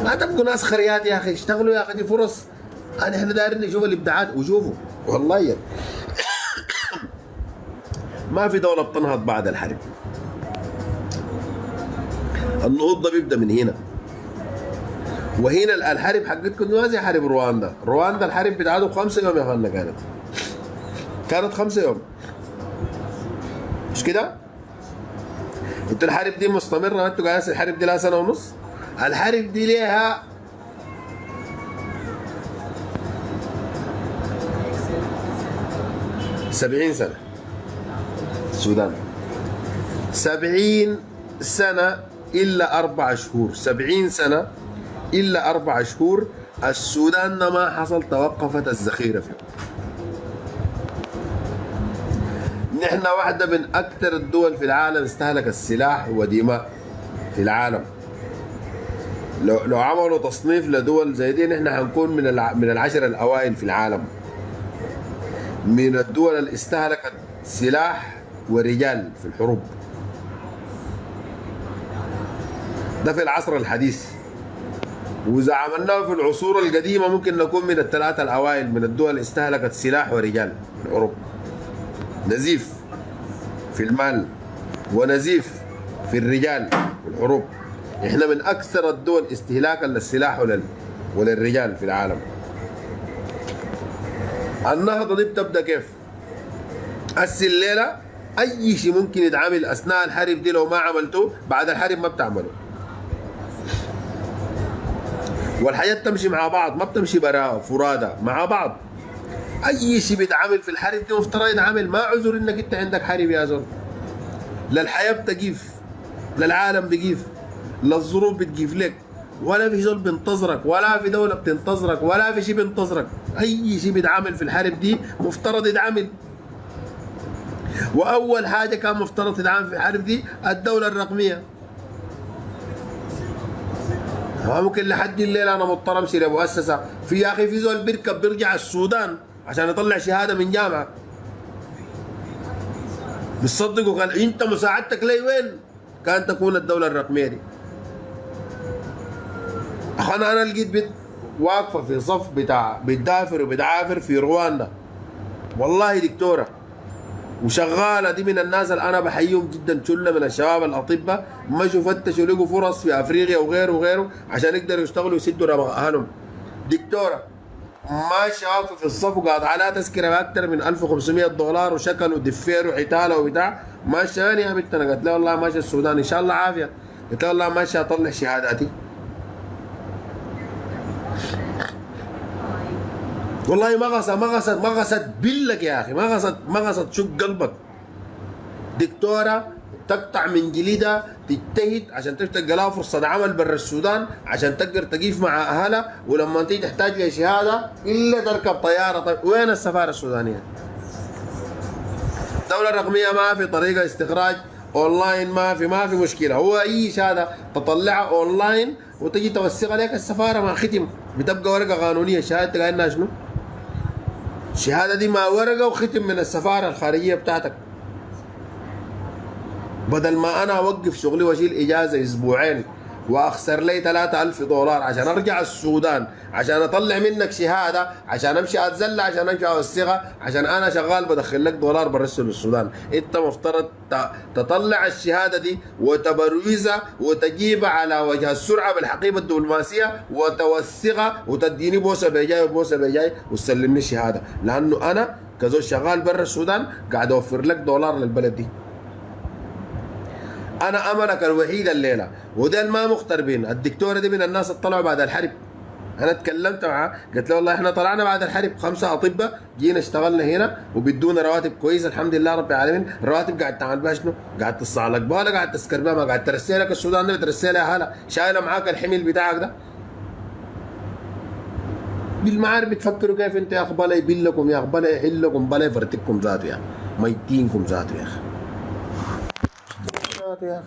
ما تبقوا ناس خريات يا اخي، اشتغلوا يا اخي، دي فرص. احنا دايرين نشوف الابداعات وشوفوا والله يعني. ما في دوله بتنهض بعد الحرب، النهوض ده بيبدا من هنا. وهنا الحرب حقتكم ما زي حرب رواندا الحرب بتاعته 5 يوم يا اخوانا، كانت 5 يوم، مش كده؟ انتوا الحرب دي مستمره، انتوا قاعدين الحرب دي لها 1.5 سنة، الحرب دي ليها 70 سنة. السودان 70 سنة إلا 4 شهور، 70 سنة إلا 4 شهور السودان ما حصل توقفت الذخيرة فيه. نحن واحدة من أكثر الدول في العالم استهلك السلاح ودماء في العالم. لو عملوا تصنيف لدول زي دي نحن حنكون من العشر الاوائل في العالم، من الدول اللي استهلكت سلاح ورجال في الحروب. ده في العصر الحديث. واذا عملناه في العصور القديمه ممكن نكون من الثلاثه الاوائل من الدول اللي استهلكت سلاح ورجال في الحروب. نزيف في المال ونزيف في الرجال في الحروب. احنا من اكثر الدول استهلاكا للسلاح وللرجال في العالم. النهضه دي بتبدا كيف؟ الليله اي شيء ممكن يتعمل اثناء الحرب دي لو ما عملته بعد الحرب ما بتعمله. والحياه تمشي مع بعض، ما بتمشي براء فرادى مع بعض. اي شيء بيتعمل في الحرب دي مفترض يتعمل، ما عذر انك انت عندك حرب يا زول. لا الحياه بتجيف، لا العالم بيجيف، لا الظروف بتجيف لك، ولا في زول بينتظرك، ولا في دوله بتنتظرك، ولا في شيء بينتظرك. اي شيء بيتعمل في الحرب دي مفترض يتعمل. واول حاجه كان مفترض تتعمل في الحرب دي الدوله الرقميه. ممكن لحد الليل انا مضطر امشي لمؤسسه في يا اخي في زول بيركب بيرجع السودان عشان يطلع شهاده من جامعه. بتصدقوا قال انت مساعدتك لي وين؟ كان تكون الدوله الرقميه دي. اخوانا انا لقيت بنت واقفه في صف بتاع بتدافر وبتعافر في رواندا، والله دكتوره وشغاله. دي من الناس اللي انا بحييهم جدا، شله من الشباب الاطباء مشوا فتشوا لقوا فرص في افريقيا وغيره وغيره عشان يقدروا يشتغلوا ويسدوا رمق اهلهم. دكتوره ماشيه واقفه في الصف وقاعد عليها تذكره باكثر من $1500 وشكل ودفير وحتاله وبتاع. ماشيه يا بنت. انا قلت لها والله ماشيه السودان ان شاء الله عافيه. قلت لها والله ماشيه اطلع شهاداتي. والله ما غصت بلك يا اخي، ما غصت شق قلبك. دكتوره تقطع من جليدها تجتهد عشان تلقى لها فرصه عمل برا السودان عشان تقدر تقيف مع اهلها، ولما تيجي تحتاج لشهاده الا تركب طياره. طيب وين السفاره السودانيه؟ الدوله الرقميه ما في طريقه استخراج اونلاين، ما في مشكله. هو اي شهاده تطلعها اونلاين وتجي توثقها لك السفاره مع ختم، بتبقى ورقه قانونيه. شهادتك انها شنو؟ الشهاده دي ما ورقه وختم من السفاره الخارجيه بتاعتك. بدل ما انا اوقف شغلي واشيل اجازه اسبوعين واخسر لي $3000 عشان ارجع السودان عشان اطلع منك شهاده عشان امشي اتزلى عشان امشي اوثقها عشان انا شغال بدخل لك دولار برسل للسودان. انت مفترض تطلع الشهاده دي وتبرويزها وتجيبها على وجه السرعه بالحقيبه الدبلوماسيه وتوثقها وتديني بوسه بجاي وبوسه بجاي وتسلمني الشهاده، لانه انا كزول شغال برا السودان قاعد اوفر لك دولار للبلد دي. انا املك الوحيد الليله وديل ما مغتربين. الدكتوره دي من الناس اللي طلعوا بعد الحرب. انا اتكلمت معها قلت له والله احنا طلعنا بعد الحرب 5 اطباء جينا اشتغلنا هنا وبيدونا رواتب كويسه الحمد لله رب العالمين. الرواتب قاعد تعمل بها شنو؟ قاعد تصع لك بها ولا قاعد تسكر بها؟ ما قاعد ترسل لك السودان ده بترسل لها هلا شايله معاك الحمل بتاعك ده. بالمعارف بتفكروا كيف انت يا اخ؟ بلا يبلكم يا اخ، بلا يحلكم، بلا يفرتكم ذاته يا اخ، ميتينكم ذاته يا اخ. يا اخي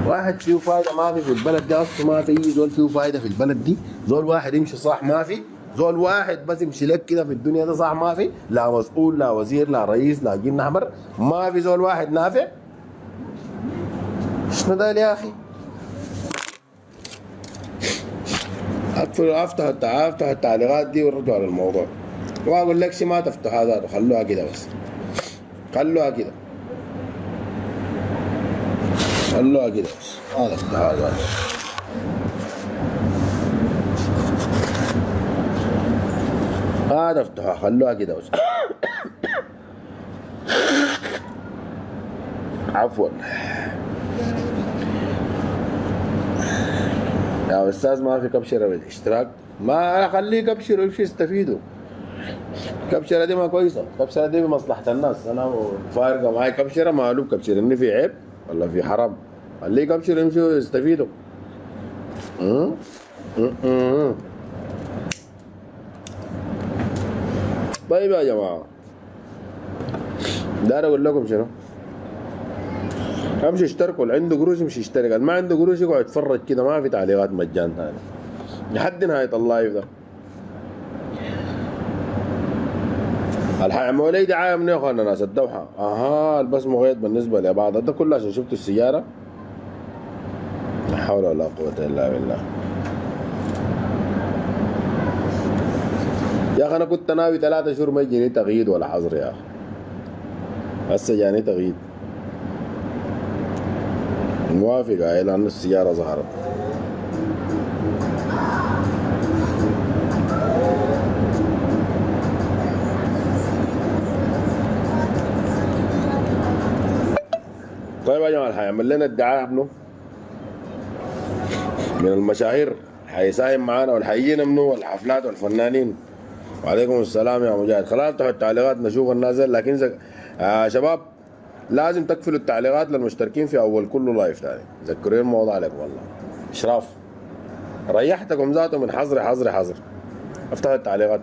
واحد فيه فايده ما في البلد دي اصلا، ما في اي زول فيه فايده في البلد دي. زول واحد يمشي صح ما في، زول واحد بس يمشي لك كده في الدنيا ده صح ما في، لا مسؤول لا وزير لا رئيس لا جن احمر، ما في زول واحد نافع. شنو ده يا اخي؟ افتح التعليقات دي ورجعوا للموضوع واقول لك شيء ما تفتح هذا، خلوها كده بس، خلوها كده خلوها كده بس، هذا افتح هذا هذا افتحها، خلوها كده بس. عفوا يا استاذ ما في كبشره بالاشتراك، ما اخليه كبشر ويمشي يستفيدوا. كبشره دي ما كويسه، كبشره دي بمصلحه الناس. انا فارقه معي كبشره ما له كبشره اني في عيب ولا في حرام، خليه كبشر يمشوا يستفيدوا. طيب يا جماعه داير اقول لكم شنو؟ امشي اشتركوا، اللي عنده قروش يمشي يشترك، اللي ما عنده قروش يقعد يتفرج كده، ما في تعليقات مجان ثاني لحد نهايه اللايف ده. الحيعملوا لي دعايه من يا اخوانا ناس الدوحه. اها البس مغيط بالنسبه لبعض ده كله عشان شفتوا السياره. لا حول ولا قوه الا بالله. يا اخي انا كنت ناوي 3 شهور ما يجيني تغييد ولا حظر يا اخي، هسه جاني تغييد. موافق هاي لأن السيارة ظهرت. طيب يا جماعة حيعمل لنا ادعاء ابنه من المشاهير حيساهم معانا والحيجينا منه والحفلات والفنانين. وعليكم السلام يا مجاهد. خلاص افتحوا التعليقات نشوف النازل، لكن شباب لازم تقفلوا التعليقات للمشتركين في اول كل لايف ثاني. ذكروني الموضوع عليكم والله. اشراف ريحتكم ذاته من حظر حظر حظر. افتحوا التعليقات.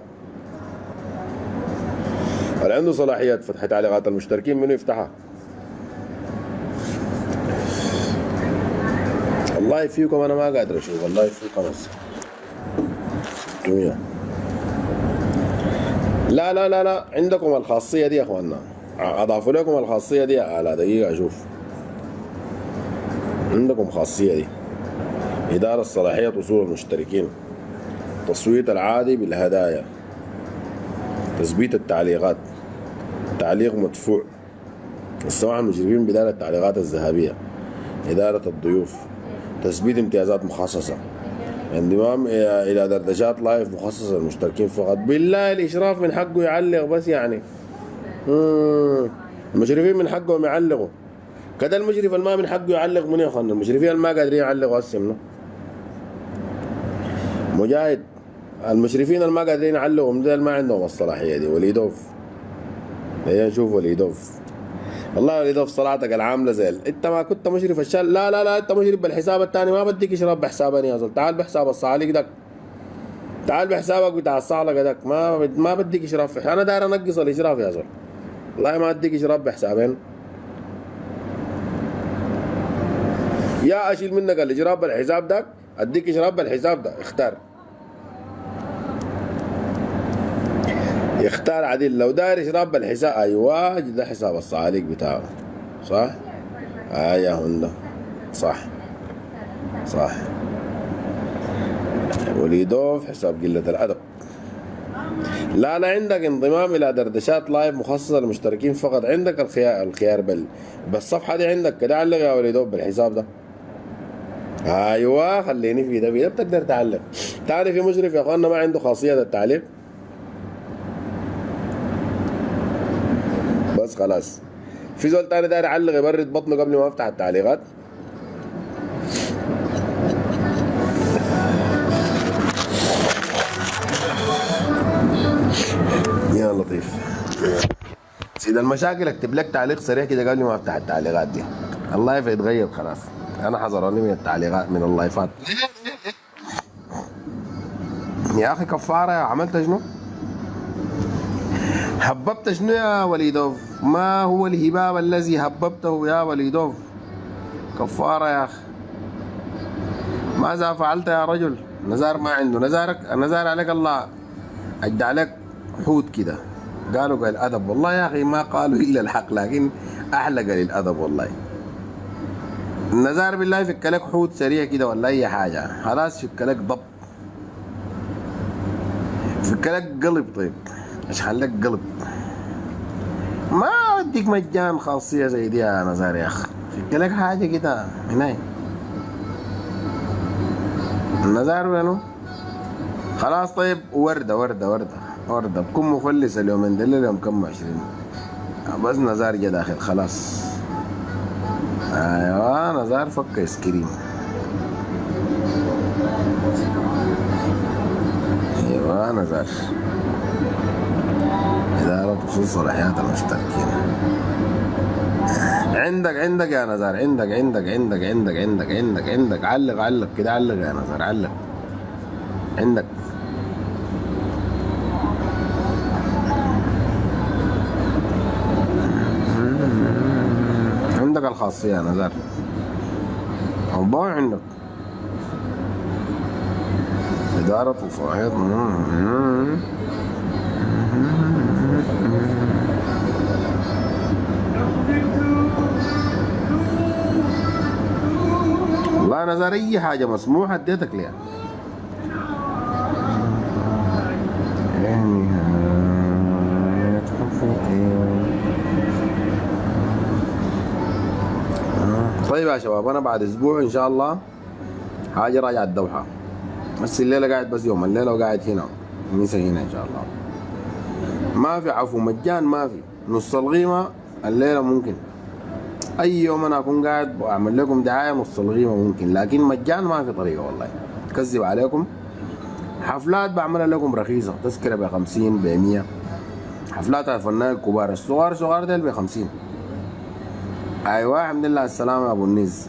اللي عنده صلاحية فتح تعليقات المشتركين منه يفتحها. والله فيكم انا ما قادر اشوف، والله فيكم بس 600. لا لا لا لا عندكم الخاصية دي يا اخواننا، اضافوا لكم الخاصية دي. على دقيقة اشوف عندكم خاصية دي. إدارة صلاحية وصول المشتركين، تصويت العادي بالهدايا، تثبيت التعليقات، تعليق مدفوع، السماح المشرفين بإدارة التعليقات الذهبية، إدارة الضيوف، تثبيت امتيازات مخصصة، انضمام إلى دردشات لايف مخصصة للمشتركين فقط. بالله الإشراف من حقه يعلق بس يعني. المشرفين من حقهم يعلقوا كده. المشرف الما من حقه يعلق منو يا اخوانا؟ المشرفين الما قادرين يعلقوا هسه منو؟ مجاهد المشرفين الما قادرين يعلقوا من ما عندهم الصلاحيه دي. وليدوف هيا نشوف وليدوف. والله وليدوف صلاتك العامله زي انت ما كنت مشرف الشال. لا لا لا انت مشرف بالحساب الثاني، ما بديك اشراف بحسابني يا زول. تعال بحساب الصعاليق دك، تعال بحسابك بتاع الصعلقه دك. ما بديك اشراف. انا داير انقص الاشراف يا زول، والله ما اديك اشراف بحسابين. يا اشيل منك الاجراء بالحساب ده اديك اجراء بالحساب ده. اختار عديل. لو داير اجراء بالحساب ايوه ده حساب الصعاليق بتاعه صح. يا هندا صح صح. وليدوف حساب قلة الادب. لا لا عندك انضمام الى دردشات لايف مخصصه للمشتركين فقط. عندك الخيار بالصفحه دي عندك كده. علق يا وليدوف بالحساب ده. ايوه خليني في ده بتقدر تعلق. تعرف في مشرف يا اخوانا ما عنده خاصيه التعليق. بس خلاص. في زول تاني داير يعلق يبرد بطنه قبل ما افتح التعليقات. يا لطيف سيد المشاكل اكتب لك تعليق سريع كده قبل ما افتح التعليقات دي. اللايف يتغير خلاص. انا حذروني من التعليقات من اللايفات. يا اخي كفاره عملت شنو؟ هببت شنو يا وليدوف؟ ما هو الهباب الذي هببته يا وليدوف؟ كفاره يا اخي. ماذا فعلت يا رجل؟ نزار ما عنده. نزار عليك الله اجدع عليك حوت كده. قالوا قليل الادب. والله يا اخي ما قالوا الا الحق، لكن احلى قليل الادب والله. النزار بالله يفك لك حوت سريع كده ولا اي حاجه. خلاص فك لك ضب، فك لك قلب. طيب ايش خليك قلب؟ ما بديك مجان خاصيه زي دي يا نزار يا اخي. فك لك حاجه كده هنا. النزار وينه؟ خلاص طيب. ورده بكون مفلس اليومين دول. اليوم كم 20 بس نزار جا داخل خلاص. ايوه نزار فك ايس كريم. ايوه نزار إدارة وصول صلاحيات المشتركين. عندك يا نزار. عندك علق كده. علق يا نزار علق. عندك خاص فيها نزار موضوع عندك إدارة وصلاحيات. والله نزار أي حاجة مسموحة اديتك ليها. طيب يا شباب انا بعد اسبوع ان شاء الله حاجه راجع الدوحه، بس الليله قاعد بس يوم الليله وقاعد هنا ميسا هنا ان شاء الله. ما في عفو مجان، ما في نص القيمه الليله ممكن، اي يوم انا اكون قاعد واعمل لكم دعايه نص القيمه ممكن، لكن مجان ما في طريقه والله كذب عليكم. حفلات بعملها لكم رخيصه، تذكره ب 50 ب 100. حفلات الفنان الكبار الصغار ديل ب 50. ايوه الحمد لله على السلامه يا ابو النيز.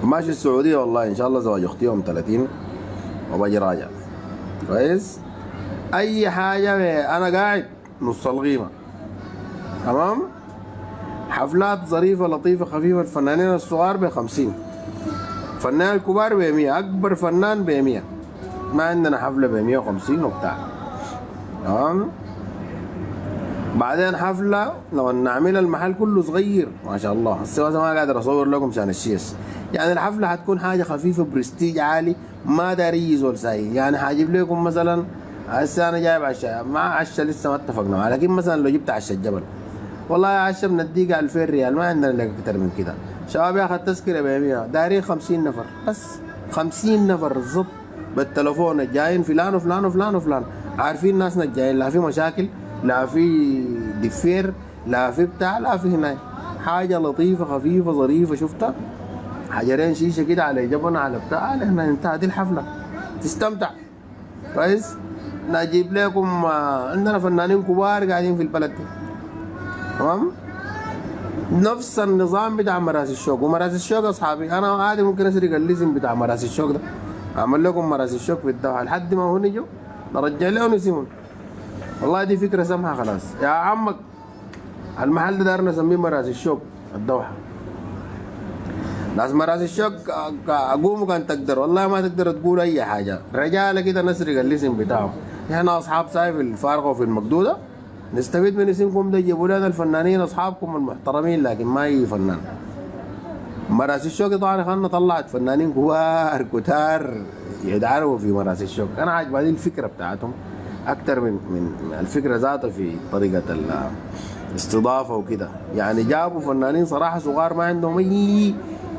ماشي السعوديه والله ان شاء الله زواج اختي يوم 30 وباجي راجع كويس. اي حاجه انا قاعد نص القيمه تمام. حفلات ظريفه لطيفه خفيفه، الفنانين الصغار ب 50، فنان الكبار ب 100، اكبر فنان ب 100. ما عندنا حفله ب 150 وبتاع تمام. بعدين حفله لو نعمل المحل كله صغير ما شاء الله، هسه ما قادر اصور لكم عشان الشيش. يعني الحفله حتكون حاجه خفيفه برستيج عالي، ما داري يزول ساي. يعني حاجيب لكم مثلا هسه انا جايب عشاء، مع عشاء لسه ما اتفقنا معاه، لكن مثلا لو جبت عشاء الجبل والله يا عشاء بنديك 2000 ريال، ما عندنا لك اكثر من كده. شباب ياخذ تذكره ب 100، دارين 50 نفر بس، 50 نفر بالضبط بالتليفون الجايين فلان وفلان وفلان وفلان، عارفين ناسنا الجايين، لا في مشاكل لا في دفير لا في بتاع لا في هناك. حاجه لطيفه خفيفه ظريفه، شفتها حجرين شيشه كده على جبنا على بتاع، هنا انتهت دي الحفله، تستمتع كويس. نجيب لكم عندنا فنانين كبار قاعدين في البلد دي تمام. نفس النظام بتاع مراسي الشوق، ومراسي الشوق اصحابي انا عادي ممكن اسرق الاسم بتاع مراسي الشوق ده، اعمل لكم مراسي الشوق في الدوحه لحد ما هو نجوا نرجع لهم اسمهم. والله دي فكره سمحه خلاص يا عمك. المحل ده دارنا نسميه مراسي الشوق الدوحه. ناس مراسي الشوق اقوموا كان تقدر والله ما تقدر تقول اي حاجه، رجاله كده نسرق الاسم بتاعهم. احنا اصحاب سايف الفارغه وفي المقدوده، نستفيد من اسمكم ده، يجيبوا لنا الفنانين اصحابكم المحترمين، لكن ما اي فنان. مراسي الشوق طبعا خلنا طلعت فنانين كبار كتار يتعرفوا في مراسي الشوق. انا عجباني الفكره بتاعتهم اكتر من الفكره ذاتها في طريقه الاستضافه وكده. يعني جابوا فنانين صراحه صغار ما عندهم اي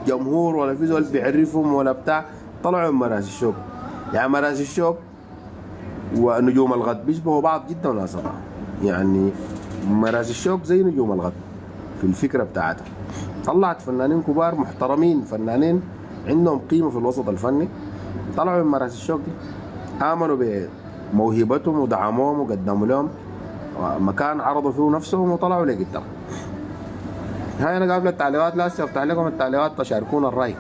جمهور ولا في زول بيعرفهم ولا بتاع، طلعوا من مراسي الشوق. يعني مراسي الشوق ونجوم الغد بيشبهوا بعض جدا ولا صراحه، يعني مراسي الشوق زي نجوم الغد في الفكره بتاعتها. طلعت فنانين كبار محترمين، فنانين عندهم قيمه في الوسط الفني، طلعوا من مراسي الشوق دي، امنوا بموهبتهم ودعموهم وقدموا لهم مكان عرضوا فيه نفسهم وطلعوا لقدام. هاي انا قبل التعليقات لا افتح لكم التعليقات تشاركونا الراي.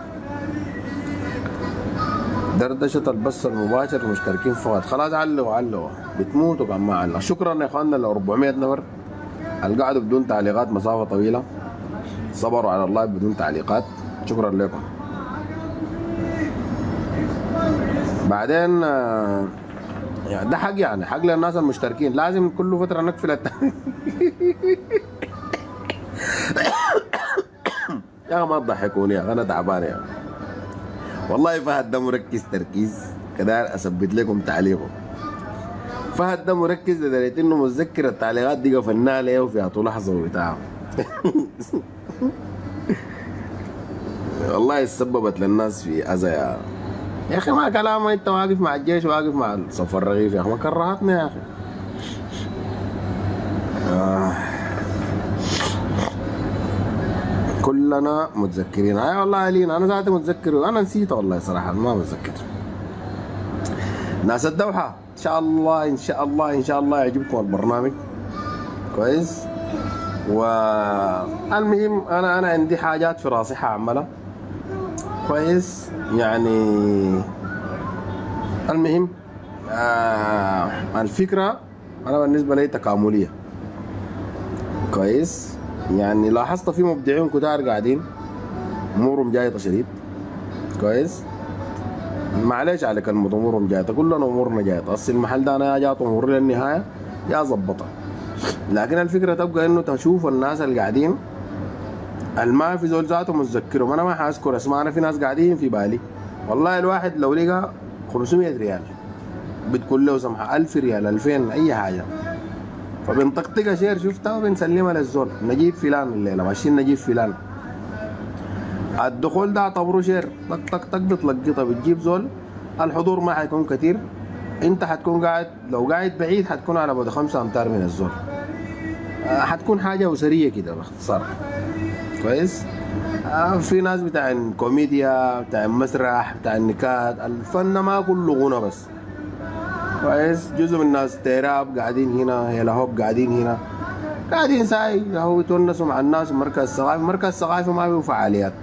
دردشة البث المباشر مشتركين فقط، خلاص علوا بتموتوا كمان ما علق. شكرا يا اخواننا ل 400 نفر اللي قعدوا بدون تعليقات مسافة طويلة، صبروا على الله بدون تعليقات، شكرا لكم. بعدين يعني ده حق، يعني حق للناس المشتركين، لازم كل فترة نقفل يا ما تضحكوني يا اخي انا تعبان يا والله. فهد ده مركز تركيز كده، اثبت لكم تعليقه. فهد ده مركز لدرجه انه متذكر التعليقات دي قفلناها ليه وفي اطول لحظه وبتاع. والله سببت للناس في اذى يا اخي. ما كلام انت واقف مع الجيش واقف مع الصف الرغيف يا اخي، ما كرهتنا يا اخي. كلنا متذكرين. اي والله لينا انا ذاتي متذكر، انا نسيت والله صراحه ما متذكر. ناس الدوحه ان شاء الله ان شاء الله ان شاء الله يعجبكم البرنامج كويس. والمهم انا عندي حاجات في راسي حاعملها كويس. يعني المهم الفكره انا بالنسبه لي تكامليه كويس. يعني لاحظت في مبدعين كتار قاعدين امورهم جايطه شديد. كويس. معلش على كلمة امورهم جايطه، كلنا امورنا جايطه. اصل المحل ده انا يا جاته امور للنهايه يا ظبطها. لكن الفكره تبقى انه تشوف الناس اللي قاعدين ما في زول ذاته متذكرهم. انا ما حاذكر اسماء، انا في ناس قاعدين في بالي والله الواحد لو لقى 500 ريال بتقول له سمحه 1000 ريال 2000 اي حاجه، فبنطقطقها شير شفتها وبنسلمها للزول. نجيب فلان الليله ماشيين نجيب فلان، الدخول ده اعتبره شير، طق طق طق بتلقطها بتجيب زول. الحضور ما حيكون كتير، انت حتكون قاعد لو قاعد بعيد حتكون على بعد 5 امتار من الزول. حتكون حاجه اسريه كده باختصار. كويس. في ناس بتاع كوميديا بتاع مسرح بتاع النكات، الفن ما كله غنى بس. كويس. جزء من الناس تيراب قاعدين هنا، هيلا هوب قاعدين هنا، قاعدين ساي هو يتونسوا مع الناس. المركز الثقافي، المركز الثقافي ما فيه فعاليات،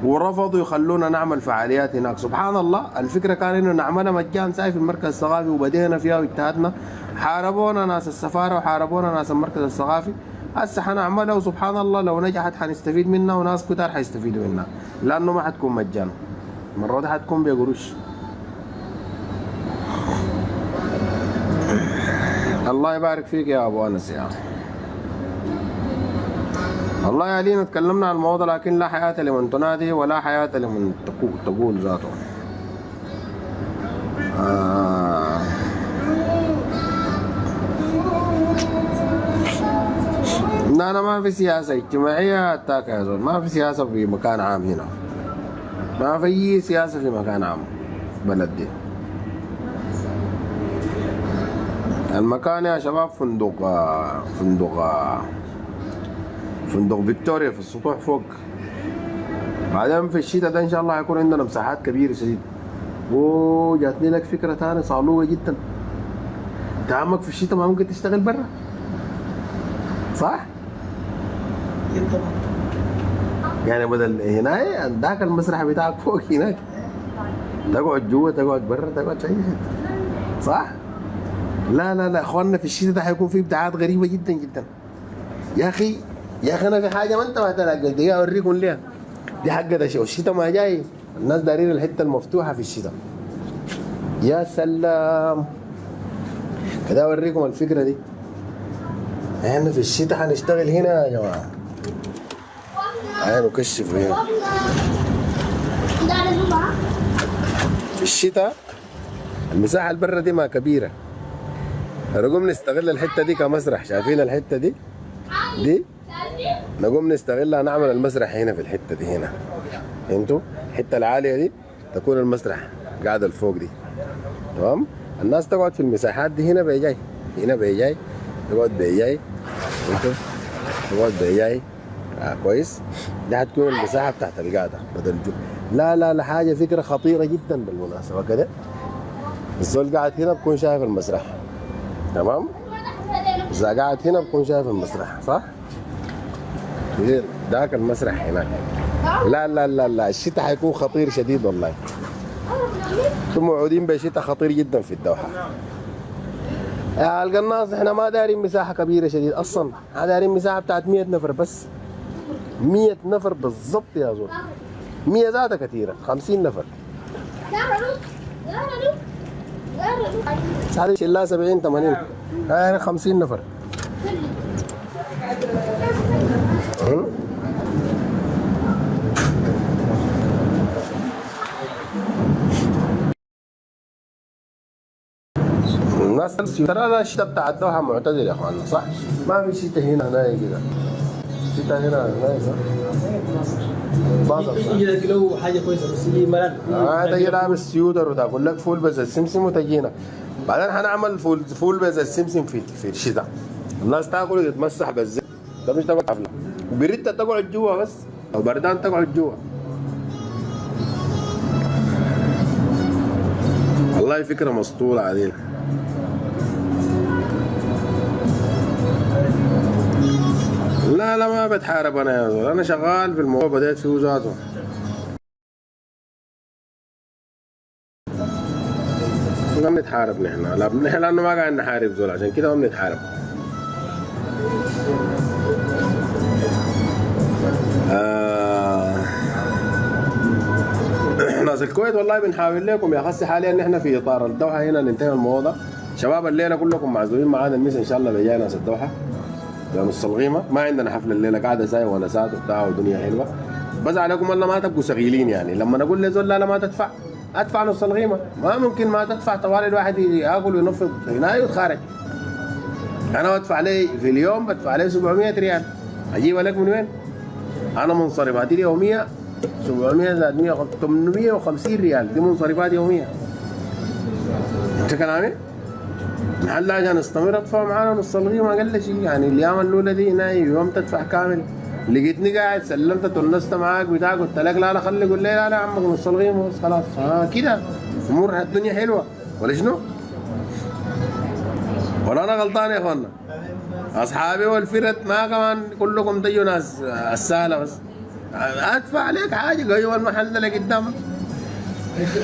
ورفضوا يخلونا نعمل فعاليات هناك. سبحان الله، الفكره كان انه نعملها مجان ساي في المركز الثقافي، وبدينا فيها واجتهدنا. حاربونا ناس السفاره وحاربونا ناس المركز الثقافي. هسه حنعملها وسبحان الله لو نجحت حنستفيد منها وناس كتار حيستفيدوا منها، لانه ما حتكون مجان، المره دي حتكون بقروش. الله يبارك فيك يا ابو انس يا والله يا لينا. تكلمنا عن الموضوع لكن لا حياة لمن تنادي ولا حياة لمن تقول ذاته. لا أنا ما في سياسة اجتماعية أتاك يا زول، ما في سياسة في مكان عام هنا، ما في أي سياسة في مكان عام بلد دي. المكان يا شباب فندق فيكتوريا في السطوح فوق. بعدين في الشتاء ده ان شاء الله هيكون عندنا مساحات كبيره شديد. جاتني لك فكره ثانيه صعلوه جدا. انت عمك في الشتاء ما ممكن تشتغل برا، صح؟ يعني بدل هنا ذاك المسرح بتاعك فوق هناك، تقعد جوا تقعد برا تقعد في اي حته، صح؟ لا اخواننا في الشتاء ده هيكون في ابداعات غريبه جدا جدا. يا اخي انا في حاجه ما انت ما تلاقي دي اوريكم ليها. دي حقه ده الشتاء ما جاي، الناس دارين الحته المفتوحه في الشتاء. يا سلام، كده اوريكم الفكره دي. احنا في الشتاء هنشتغل هنا يا جماعه. نكشف هنا في الشتاء. المساحه البرة دي ما كبيره، نقوم نستغل الحته دي كمسرح. شايفين الحته دي نقوم نستغلها نعمل المسرح هنا في الحته دي هنا. انتوا الحته العاليه دي تكون المسرح قاعده الفوق دي، تمام؟ الناس تقعد في المساحات دي هنا بيجاي، هنا بيجاي، تقعد بيجاي، انتوا تقعد بيجاي. كويس. دي هتكون المساحه بتاعت القعده بدل جو. لا حاجه فكره خطيره جدا بالمناسبه كده. الزول قاعد هنا بكون شايف المسرح، تمام؟ إذا قاعد هنا بكون شايف المسرح، صح؟ ذاك المسرح هناك. لا الشتاء حيكون خطير شديد والله. انتم موعودين بشتاء خطير جدا في الدوحة. يا القناص احنا ما دارين مساحة كبيرة شديد اصلا، احنا دارين مساحة بتاعت 100 نفر بس. 100 نفر بالضبط يا زول. 100 ذاتها كثيرة، 50 نفر. هذه شلها 70 80. هاي 50 نفر. الناس ترى الشتاء بتاع الدوحة معتدل يا اخواننا، صح؟ ما في شتاء هنا ناي كده. شتاء هنا ناي صح؟ يجي لك له حاجه كويسه بس يجي ملل. تجي لابس سيودر وتاكل لك فول بس السمسم وتجينا. بعدين حنعمل فول بس السمسم في الشتاء. الناس تاكل وتتمسح بالزيت. ده مش تبع حفله. بريتا تقعد جوا بس، او بردان تقعد جوا. والله فكره مسطوله عديل. لا ما بتحارب انا يا زول، انا شغال في الموضوع بديت فيه ذاته. ما بنتحارب نحن، لانه ما قاعد نحارب زول، عشان كده ما بنتحارب. آه ناس الكويت والله بنحاول لكم يا خسي حاليا نحن في اطار الدوحه هنا ننتهي الموضه. شباب الليله كلكم معزومين معانا المسا ان شاء الله بيجي ناس الدوحه يا نص الغيمه. ما عندنا حفله الليله قاعده زي ونسات وبتاع ودنيا حلوه. بس عليكم الله ما تبقوا سغيلين يعني. لما نقول لزول لا ما تدفع ادفع نص الغيمه. ما ممكن ما تدفع طوال الواحد ياكل وينفض هنا ويتخارج. انا بدفع لي في اليوم بدفع لي 700 ريال. اجيبها لك من وين؟ انا منصرفاتي اليوميه 700 زائد 100 850 ريال. دي منصرفات يوميه. انت كلامي؟ محل عشان استمر ادفع معانا نص الغيمه اقل شيء يعني. الايام الاولى دي هنا يوم تدفع كامل. لقيتني قاعد سلمت تونست معاك بتاع قلت لك لا خلي قول لي لا عمك نص الغيمه بس خلاص. كده امور الدنيا حلوه ولا شنو؟ ولا انا غلطان يا اخوانا؟ اصحابي والفرد ما كمان كلكم تجوا ناس السهله بس. ادفع عليك حاجه قيمه المحل ده اللي قدامك.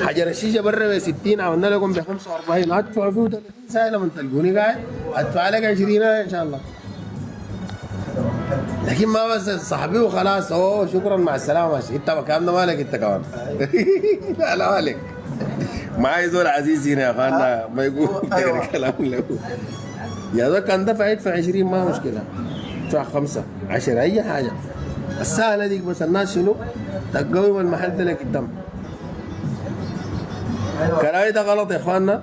حجر الشيشه برا ب 60 عملنا لكم ب 45 ادفع فيه 30 ساعه لما تلقوني قاعد ادفع لك 20 ان شاء الله. لكن ما بس صاحبي وخلاص اوه شكرا مع السلامه ماشي. انت الكلام ده مالك انت كمان. لا مالك. معاي زول عزيز هنا يا اخوانا ما يقول كلام له. يا ذا كان دفع يدفع 20 ما مشكله. ادفع 5 10 اي حاجه. السهله ديك بس الناس شنو؟ تقوم المحل ده لك قدام. كلامي ده غلط يا اخوانا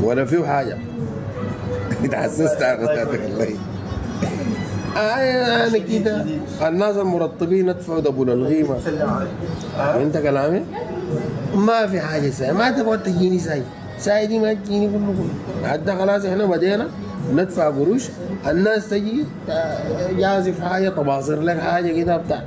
ولا فيه حاجه؟ تحسست على ذاتك الله. انا كده الناس المرطبين ادفعوا دبل الغيمه. انت كلامي؟ ما في حاجه ساي ما تقعد تجيني ساي دي ما تجيني كله حتى خلاص احنا بدينا ندفع قروش. الناس تجي جازف حاجه تباصر لك حاجه كده بتاع